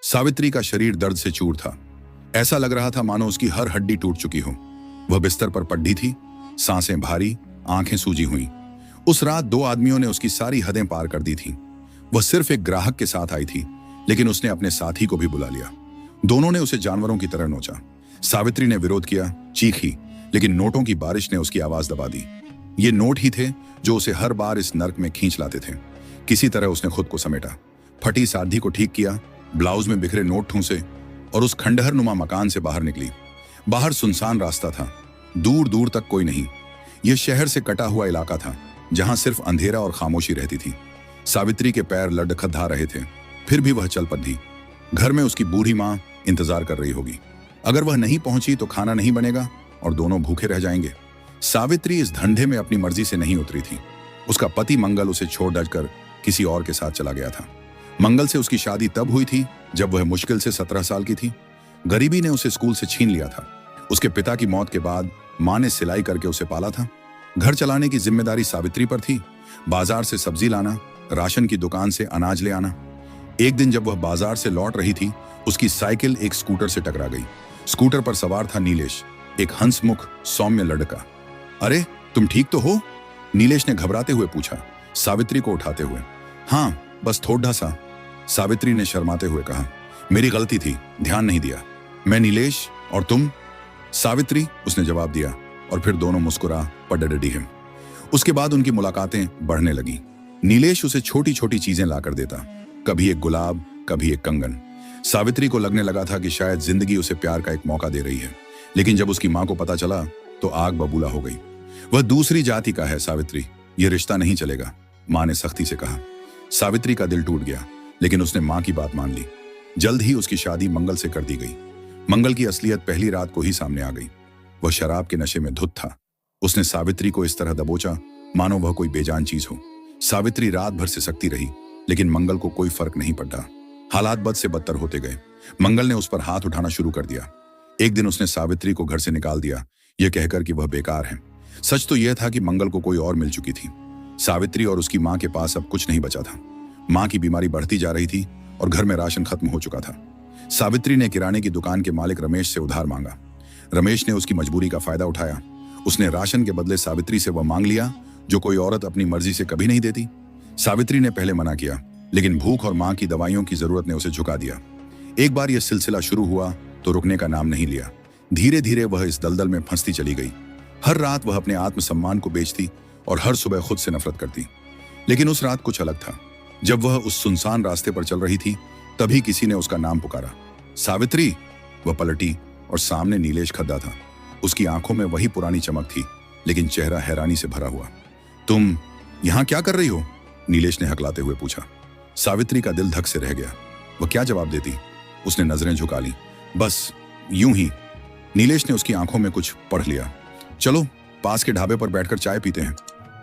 सावित्री का शरीर दर्द से चूर था। ऐसा लग रहा था मानो उसकी हर हड्डी टूट चुकी हो। वह बिस्तर पर पड्डी थी, सांसें भारी, आंखें सूजी हुई। उस रात दो आदमियों ने उसकी सारी हदें पार कर दी थीं। वह सिर्फ एक ग्राहक के साथ आई थी, लेकिन उसने अपने साथी को भी बुला लिया। दोनों ने उसे जानवरों की तरह नोचा। सावित्री ने विरोध किया, चीखी, लेकिन नोटों की बारिश ने उसकी आवाज दबा दी। ये नोट ही थे जो उसे हर बार इस नर्क में खींच लाते थे। किसी तरह उसने खुद को समेटा, फटी साधी को ठीक किया, ब्लाउज में बिखरे नोट ठूंसे और उस खंडहर नुमा मकान से बाहर निकली। बाहर सुनसान रास्ता था, दूर दूर तक कोई नहीं। यह शहर से कटा हुआ इलाका था, जहां सिर्फ अंधेरा और खामोशी रहती थी। सावित्री के पैर लड़खड़ा रहे थे, फिर भी वह चल पड़ी। घर में उसकी बूढ़ी माँ इंतजार कर रही होगी। अगर वह नहीं पहुंची तो खाना नहीं बनेगा और दोनों भूखे रह जाएंगे। सावित्री इस धंधे में अपनी मर्जी से नहीं उतरी थी। उसका पति मंगल उसे छोड़ डटकर किसी और के साथ चला गया था। मंगल से उसकी शादी तब हुई थी जब वह मुश्किल से 17 साल की थी। गरीबी ने उसे स्कूल से छीन लिया था। उसके पिता की मौत के बाद माँ ने सिलाई करके उसे पाला था। घर चलाने की जिम्मेदारी सावित्री पर थी। बाजार से सब्जी लाना, राशन की दुकान से अनाज ले आना। एक दिन जब वह बाजार से लौट रही थी, उसकी साइकिल एक स्कूटर से टकरा गई। स्कूटर पर सवार था नीलेश, एक हंसमुख सौम्य लड़का। अरे, तुम ठीक तो हो? नीलेश ने घबराते हुए पूछा, सावित्री को उठाते हुए। हाँ, बस थोड़ा सा, सावित्री ने शर्माते हुए कहा। मेरी गलती थी, ध्यान नहीं दिया। मैं नीलेश, और तुम? सावित्री, उसने जवाब दिया, और फिर दोनों मुस्कुरा पड़े हैं। उसके बाद उनकी मुलाकातें बढ़ने लगी। नीलेश उसे छोटी छोटी चीजें लाकर देता, कभी एक गुलाब, कभी एक कंगन। सावित्री को लगने लगा था कि शायद जिंदगी उसे प्यार का एक मौका दे रही है, लेकिन जब उसकी माँ को पता चला तो आग बबूला हो गई। वह दूसरी जाति का है सावित्री, यह रिश्ता नहीं चलेगा, माँ ने सख्ती से कहा। सावित्री का दिल टूट गया, लेकिन उसने माँ की बात मान ली। जल्द ही उसकी शादी मंगल से कर दी गई। मंगल की असलियत पहली रात को ही सामने आ गई। वह शराब के नशे में धुत था। उसने सावित्री को इस तरह दबोचा मानो वह कोई बेजान चीज हो। सावित्री रात भर सिसकती रही, लेकिन मंगल को कोई फर्क नहीं पड़ा। हालात बद से बदतर होते गए। मंगल ने उस पर हाथ उठाना शुरू कर दिया। एक दिन उसने सावित्री को घर से निकाल दिया, यह कहकर कि वह बेकार है। सच तो यह था कि मंगल को कोई और मिल चुकी थी। सावित्री और उसकी माँ के पास अब कुछ नहीं बचा था। माँ की बीमारी बढ़ती जा रही थी और घर में राशन खत्म हो चुका था। सावित्री ने किराने की दुकान के मालिक रमेश से उधार मांगा। रमेश ने उसकी मजबूरी का फायदा उठाया। उसने राशन के बदले सावित्री से वह मांग लिया जो कोई औरत अपनी मर्जी से कभी नहीं देती। सावित्री ने पहले मना किया, लेकिन भूख और माँ की दवाइयों की जरूरत ने उसे झुका दिया। एक बार यह सिलसिला शुरू हुआ तो रुकने का नाम नहीं लिया। धीरे धीरे वह इस दलदल में फंसती चली गई। हर रात वह अपने आत्मसम्मान को बेचती और हर सुबह खुद से नफरत करती। लेकिन उस रात कुछ अलग था। जब वह उस सुनसान रास्ते पर चल रही थी, तभी किसी ने उसका नाम पुकारा, सावित्री। वह पलटी और सामने नीलेश खड़ा था। उसकी आंखों में वही पुरानी चमक थी, लेकिन चेहरा हैरानी से भरा हुआ। तुम यहां क्या कर रही हो? नीलेश ने हकलाते हुए पूछा। सावित्री का दिल धक से रह गया। वह क्या जवाब देती? उसने नजरें झुका ली। बस यूं ही। नीलेश ने उसकी आंखों में कुछ पढ़ लिया। चलो पास के ढाबे पर बैठकर चाय पीते हैं।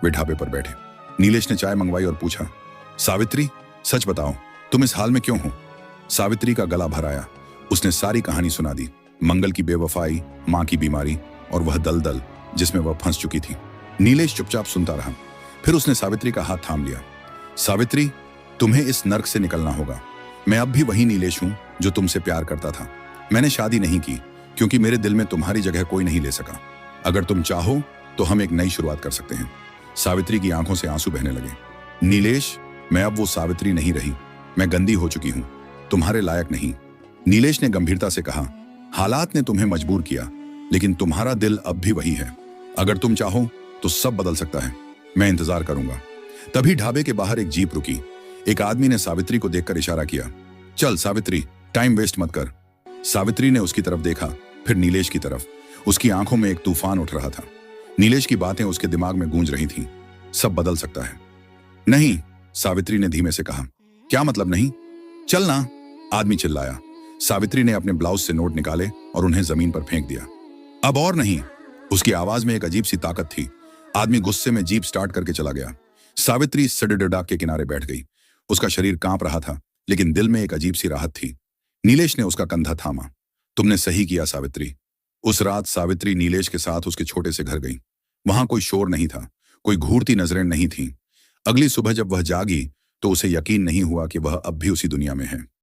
वे ढाबे पर बैठे। नीलेश ने चाय मंगवाई और पूछा, सावित्री, सच बताओ, तुम इस हाल में क्यों हो? सावित्री का गला भर आया। उसने सारी कहानी सुना दी। मंगल की बेवफाई, माँ की बीमारी और वह दलदल जिसमें वह फंस चुकी थी। नीलेश चुपचाप सुनता रहा। फिर उसने सावित्री का हाथ थाम लिया। सावित्री, तुम्हें इस नर्क से निकलना होगा। मैं अब भी वही नीलेश हूं जो तुमसे प्यार करता था। मैंने शादी नहीं की क्योंकि मेरे दिल में तुम्हारी जगह कोई नहीं ले सका। अगर तुम चाहो तो हम एक नई शुरुआत कर सकते हैं। सावित्री की आंखों से आंसू बहने लगे। नीलेश, मैं अब वो सावित्री नहीं रही। मैं गंदी हो चुकी हूं, तुम्हारे लायक नहीं। नीलेश ने गंभीरता से कहा, हालात ने तुम्हें मजबूर किया, लेकिन तुम्हारा दिल अब भी वही है। अगर तुम चाहो तो सब बदल सकता है। मैं इंतजार करूंगा। तभी ढाबे के बाहर एक जीप रुकी। एक आदमी ने सावित्री को देखकर इशारा किया, चल सावित्री, टाइम वेस्ट मत कर। सावित्री ने उसकी तरफ देखा, फिर नीलेश की तरफ। उसकी आंखों में एक तूफान उठ रहा था। नीलेश की बातें उसके दिमाग में गूंज रही थीं। सब बदल सकता है। नहीं, सावित्री ने धीमे से कहा। क्या मतलब नहीं? चल ना, आदमी चिल्लाया। सावित्री ने अपने ब्लाउज से नोट निकाले और उन्हें जमीन पर फेंक दिया। अब और नहीं। उसकी आवाज में एक अजीब सी ताकत थी। आदमी गुस्से में जीप स्टार्ट करके चला गया। सावित्री सड़डडाक के किनारे बैठ गई। उसका शरीर कांप रहा था, लेकिन दिल में एक अजीब सी राहत थी। नीलेश ने उसका कंधा थामा। तुमने सही किया सावित्री। उस रात सावित्री नीलेश के साथ उसके छोटे से घर गई। वहां कोई शोर नहीं था, कोई घूरती नजरें नहीं थीं। अगली सुबह जब वह जागी तो उसे यकीन नहीं हुआ कि वह अब भी उसी दुनिया में है।